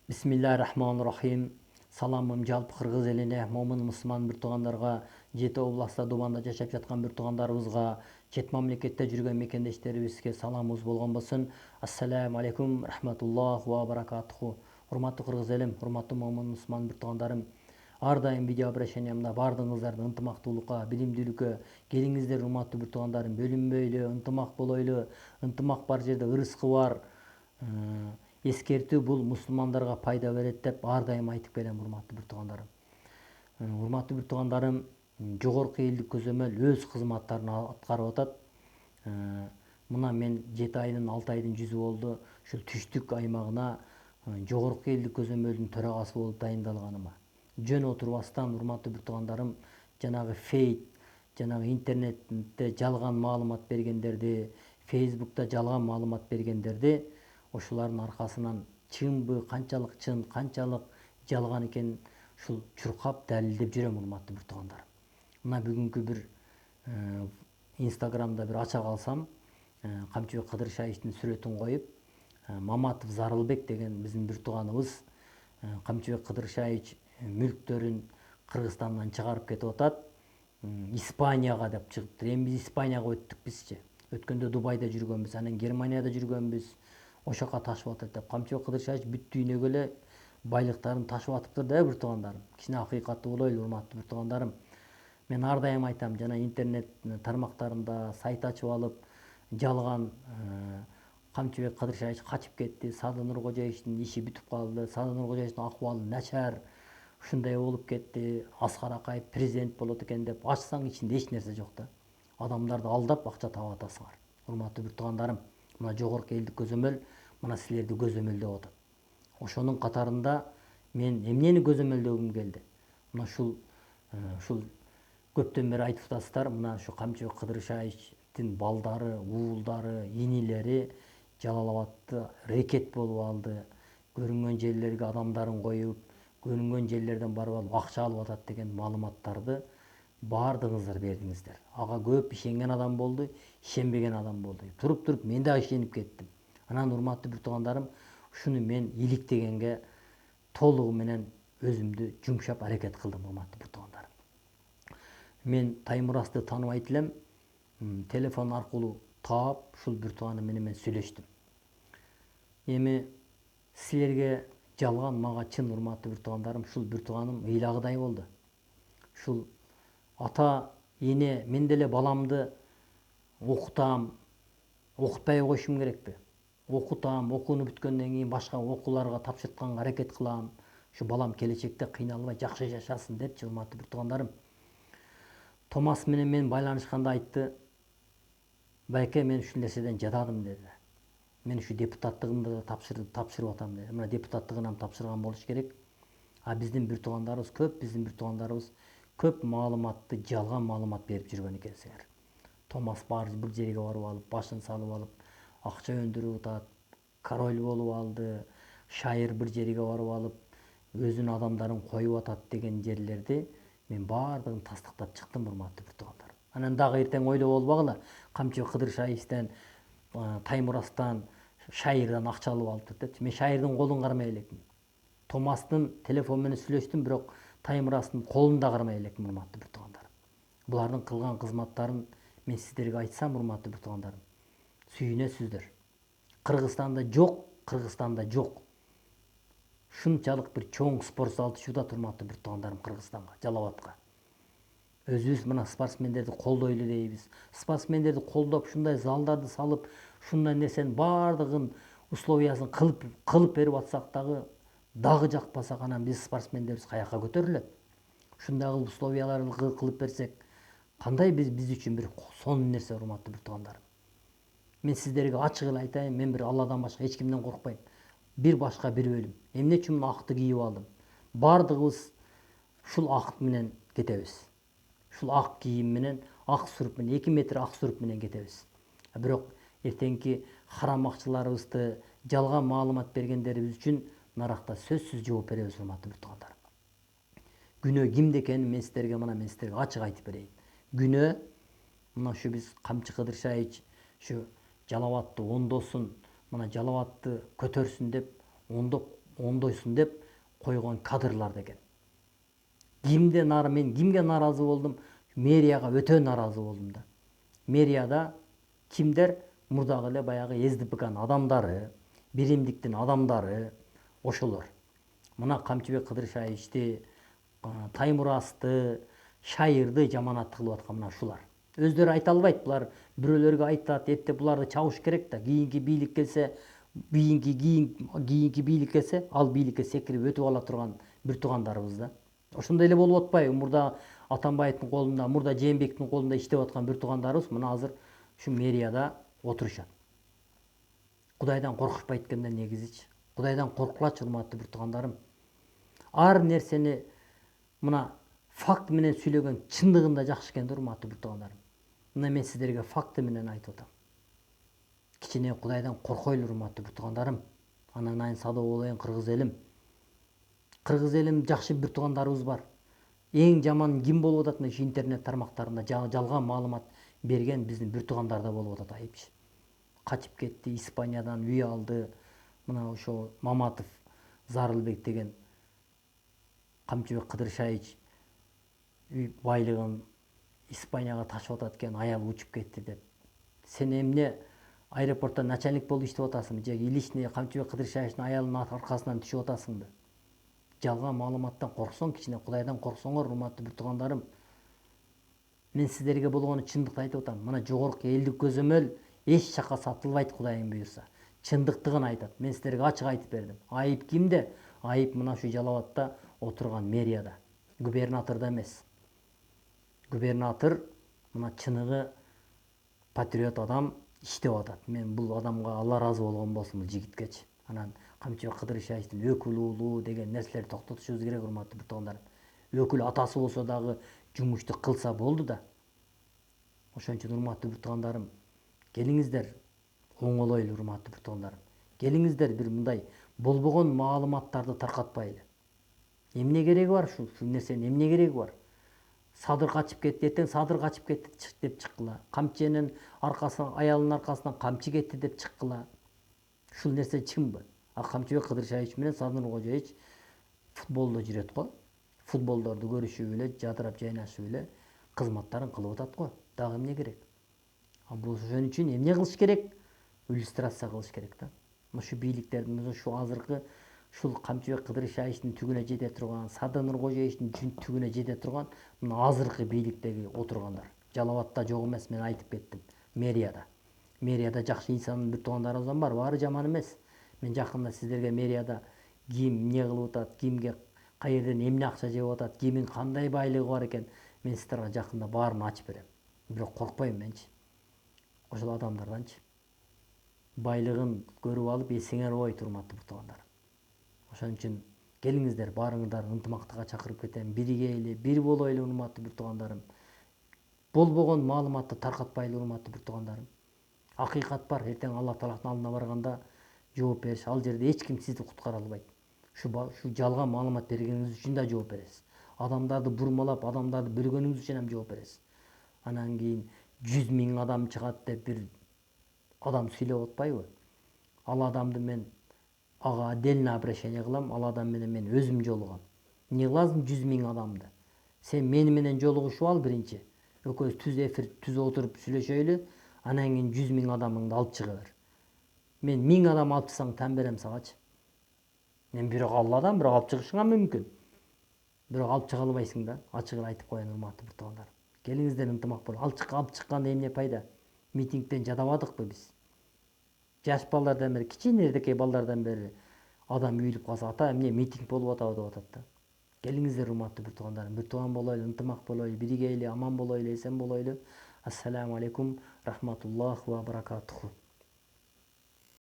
Bismillahirrahmanirrahim. Salamым жалпы кыргыз элине, момун мусулман бир туугандарга, Жети областта Думанда жашап жаткан бир туугандарыбызга, чет мамлекетте жүргөн мекендештерибизге саламыбыз болгон болсун. Ассаламу алейкум рахматуллах ва баракатуху. Урматтуу кыргыз элим, урматтуу момун мусулман бир туугандарым, ар дайым видео обращениямда баардыгыңыздарды ынтымактуулукка, билимдүүлүккө келиңиздер. Урматтуу бир туугандарым, бөлүнбөйлү, ынтымак болойлу. Ынтымак бар жерде ырыскы бар. Ескертүү бул мусулмандарга пайда берет деп ар дайым айтып келем. Урматтуу бир туугандарым, жогорку элдик көзөмөл өз кызматтарын аткарып атат. Мына мен 7 айдын 6 айдын жүзү болду ушул түштүк аймагына жогорку элдик көзөмөлдүн төрагасы болуп дайындалганыма. Жөн отурбастан, урматтуу бир туугандарым, жанагы фейк, жанагы интернетте жалган маалымат бергендерди, фейсбукта жалган маалымат бергендерди, ошолардын аркасынан чынбы, канчалык чын, канчалык жалган экенин ушул чуркап далилдеп жүрөм. Урматтуу бир туугандарым, мына бүгүнкү бир инстаграмда бир ача калсам, Камчыбек Кыдыршаевичтин сүрөтүн коюп, Маматов Зарылбек деген биздин бир тууганыбыз Камчыбек Кыдыршаевич мүлктөрүн Кыргызстандан чыгарып кетип атат, Испанияга деп чыгыптыр. Эми биз Испанияга өттүкпүзчү. Өткөндө Дубайда жүргөнбүз, анан Германияда жүргөнбүз. Ошол жака ташып атат деп. Камчыбек Кыдыршаевич бүт дүйнөгө эле байлыктарын ташып атыптыр да бир туугандарым. Кичине акыйкатты болойлу, урматтуу бир туугандарым. Мен ар дайым айтам, жана интернет тармактарында сайт ачып алып, жалган Камчыбек Кыдыршаевич качып кетти, Сады Нуркожоевичтин иши бүтүп калды, Сады Нуркожоевичтин акыбалы начар, ушундай болуп кетти, Аскар Акаев президент болот экен деп ачсаң ичинде эч нерсе жок да. Адамдарды алдап акча таап атасыңар. Урматтуу бир туугандарым, мына жогорку элдик көзөмөл мына силерди көзөмөлдөп атат. Ошонун катарында мен эмнени көзөмөлдөгүм келди? Мына ушул көптөн бери айтып атасыздар, мына ушу Камчыбек Кыдыршаевичтин балдары, уулдары, инилери Жалал Абадты рекет болуп алды, көрүнгөн жерлерге адамдарын коюп, көрүнгөн жерлерден барып алып акча алып атат деген маалыматтарды баардыгыңыздар бердиңиздер. Ага көп ишенген адам болду, ишенбеген адам болду. Туруп мен да ишенип кеттим. Анан урматтуу бир туугандарым, ушуну мен иликтегенге толугу менен өзүмдү жумшап аракет кылдым. Урматтуу бир туугандарым, мен Таймурасты тааныбайт элем, телефон аркылуу таап ушул бир тууганым менен мен сүйлөштүм. Эми силерге жалган, мага чын. Урматтуу бир туугандарым, ушул бир тууганым ыйлагыдай болду. Ушул ата эне, мен деле баламды окутам, окутпай коюшум керекпи? Окутам, окууну бүткөндөн кийин башка окууларга тапшыртканга аракет кылам. Ушу балам келечекте кыйналбай жакшы жашасын депчи. Урматтуу бир туугандарым, Томас менен мен байланышканда айтты: байке, мен ушул нерседен жададым деди. Мен ушу депутаттыгымды да тапшырып атам деди. Мына депутаттыгынан тапшырган болуш керек. А биздин бир туугандарыбыз көп маалыматты, жалган маалымат берип жүргөн экенсиңер. Томас бир жерге барып алып, башын салып алып, акча өндүрүп атат, король болуп алды, шайыр бир жерге барып алып, өзүнүн адамдарын коюп атат деген жерлерди мен баардыгын тастыктап чыктым. Урматтуу бир туугандарым, анан дагы эртең ойлоп албагыла, Камчыбек Кыдыршаевичтен, Таймурастан, шайырдан акча алып алыптыр депчи. Мен шайырдын колун кармай элекмин. Томастын телефон менен сүйлөштүм, бирок Таймурастын колун да кармай элекмин. Урматтуу бир туугандарым, булардын кылган кызматтарын мен сиздерге айтсам, урматтуу бир туугандарым, сүйүнөсүздөр. Кыргызстанда жок. Ушунчалык бир чоң спорт зал түшүп атат. Урматтуу бир туугандарым, Кыргызстанга, Жалал Абадка. Өзүбүз мына спортсмендерди колдойлу дейбиз. Спортсмендерди колдоп, ушундай залдарды салып, ушундай нерсенин баардыгын условиясын кылып берип атсак дагы жакпасак, анан биз спортсмендерибиз каяка көтөрүлөт? Ушундай кылып условияларды кылып берсек, кандай биз үчүн бир сонун нерсе. Урматтуу бир туугандарым, мен сиздерге ачык эле айтайын, мен бир Алладан башка эч кимден коркпойм. Бир башка бир өлүм. Эмне үчүн акты кийип алдым? Баардыгыбыз ушул акт менен кетебиз. Ушул ак кийим менен, ак суруп менен, 2 метр ак суруп менен кетебиз. Бирок эртеңки карамакчыларыбызды, жалган маалымат бергендерибиз үчүн наракта сөзсүз жооп беребиз. Урматтуу бир туугандарым, күнөө кимде экенин мен сиздерге ачык айтып берейин. Күнөө мына ушу биз Камчы Кыдыршаевич ушу Жалал Абадты оңдосун, мына Жалал Абадты көтөрсүн деп оңдоп оңдойсун деп койгон кадрлар деген. Мен кимге наразы болдум? Мэрияга өтө наразы болдум да. Мэрияда кимдер? Мурдагы эле баягы СДПКнын адамдары, биримдиктин адамдары, ошолор. Мына Камчыбек Кыдыршаевичти, Таймурасты, Шайырды жаманат кылып аткан мына ушулар. Өздөрү айта албайт, булар бирөөлөргө айтат, эптеп буларды чабыш керек да. Кийинки бийлик келсе, кийинки бийлик келсе, ал бийликке секирип өтүп ала турган бир туугандарыбыз да. Ошондой эле болуп атпайбы? Мурда Атамбаевдин колунда, мурда Жээнбековдин колунда иштеп аткан бир туугандарыбыз мына азыр ушу мэрияда отурушат. Кудайдан коркушпайт экенде негизичи. Кудайдан коркулачы, урматтуу бир туугандарым. Ар нерсени мына факт менен сүйлөгөн чындыгында жакшы экен да, урматтуу бир туугандарым. Мына мен сиздерге факты менен айтып атам. Кичине Кудайдан коркойлу, урматтуу бир туугандарым. Анан айын садоо болоюн, кыргыз элим. Кыргыз элим жакшы бир туугандарыбыз бар. Эң жаман ким болуп атат? Мына интернет тармактарында жалган маалымат берген биздин бир туугандарда болуп атат айыпчы. Качып кетти, Испаниядан үй алды. Мына ошо Маматов Зарылбек деген Камчыбек Кыдыршаевич үй байлыгын Испанияга ташып атат экен, аялы учуп кетти деп. Сен эмне аэропортто начальник болуп иштеп атасыңбы же личный Камчыбек Кыдыршаевичтин аялынын аркасынан түшүп атасыңбы? Жалган маалыматтан корксоң, кичине Кудайдан корксоңор, урматтуу бир туугандарым. Мен сиздерге болгону чындыкты айтып атам. Мына жогорку элдик көзөмөл эч жакка сатылбайт, Кудайым буйрса. Чындыктыгын айтат. Мен сиздерге ачык айтып бердим. Айып кимде? Айып мына ушу Жалал Абадта отурган мэрияда. Губернаторда эмес. Губернатор мына чыныгы патриот адам иштеп атат. Мен бул адамга Алла ыраазы болгон болсун, бул жигиткечи. Анан Камчыбек Кыдыршаевичтин өкүл уулу деген нерселерди токтотушубуз керек, урматтуу бир туугандар. Өкүл атасы болсо дагы жумушту кылса болду да. Ошон үчүн урматтуу бир туугандарым, келиңиздер оңолойлу, урматтуу бир туугандарым. Келиңиздер бир мындай болбогон маалыматтарды таркатпайлы. Эмне кереги бар ушу нерсенин, эмне кереги бар? Садыр качып кетти, эртең Садыр качып кетти деп чыккыла. Камченин аркасынан, аялынын аркасынан камчы кетти деп чыккыла. Ушул нерсе чынбы? Камчыбек Кыдыршаевич менен Садыр Нуркожоевич футболдо жүрөт го. Футболдорду көрүшүп эле, жадырап жайнашып эле кызматтарын кылып атат го. Дагы эмне керек? Бул ошон үчүн эмне кылыш керек? Иллюстрация кылыш керек да. Ушу бийликтердин, ушу азыркы ушул Камчыбек Кыдыршаевичтин түгүнө жете турган, Садыр Нуркожоевичтин түгүнө жете турган мына азыркы бийликтеги отургандар. Жалал Абадта жок эмес, мен айтып кеттим. Мэрияда. Мэрияда жакшы инсан бир туугандарыбыз бар, баары жаман эмес. Мен жакында сиздерге мэрияда ким эмне кылып атат, кимге каерден эмне акча жеп атат, кимин кандай байлыгы бар экен, мен сиздерге жакында баарын ачып берем. Бирок коркпойм менчи. Ошол адамдарданчы. Байлыгын көрүп алып эсиңер койт, урматтуу бир туугандар. Ошон үчүн келиңиздер, баарыңыздарды ынтымактыкка чакырып кетем. Биригейли, бир болойлу, урматтуу бир туугандарым. Болбогон маалыматты таркатпайлы, урматтуу бир туугандарым. Акыйкат бар, эртең Алла Тааланын алдына барганда жооп бериш. Ал жерде эч ким сизди куткара албайт. Ушу жалган маалымат бергениңиз үчүн да жооп бересиз. Адамдарды бурмалап, адамдарды бөлгөнүңүз үчүн ham жооп бересиз. Анан кийин 100 000 адам чыгат деп бир адам сүйлөп атпайбы? Ал адамды мен ага отдельно обращение кылам, ал адам менен мен өзүм жолугам. Эмне кыласың 100 000 адамды? Сен мени менен жолугушуп ал биринчи. Экөөбүз түз эфир, түз отуруп сүйлөшөйлү, анан кийин 100 000 адамыңды алып чыга бер. Мен 1000 адам алып чыксаң там берем сагачы. Мен бирок Алладан бирок алып чыгышыңа мүмкүн. Бирок алып чыга албайсың да, ачык эле айтып коеюн, урматтуу бир туугандар. Келиңиздер ынтымак бололу. Алып чыкканда эмне пайда? Митингден жадабадыкпы биз? Жаш балдардан бери, кичинердикей балдардан бери адам үйүлүп калса, ата эмне митинг болуп атабы деп атат да. Келиңиздер, урматтуу бир туугандарым, бир тууган болойлу, ынтымак болойлу, биригейли, аман болойлу, эсен болойлу. Ассаламу алейкум, рахматуллах ва баракатуху.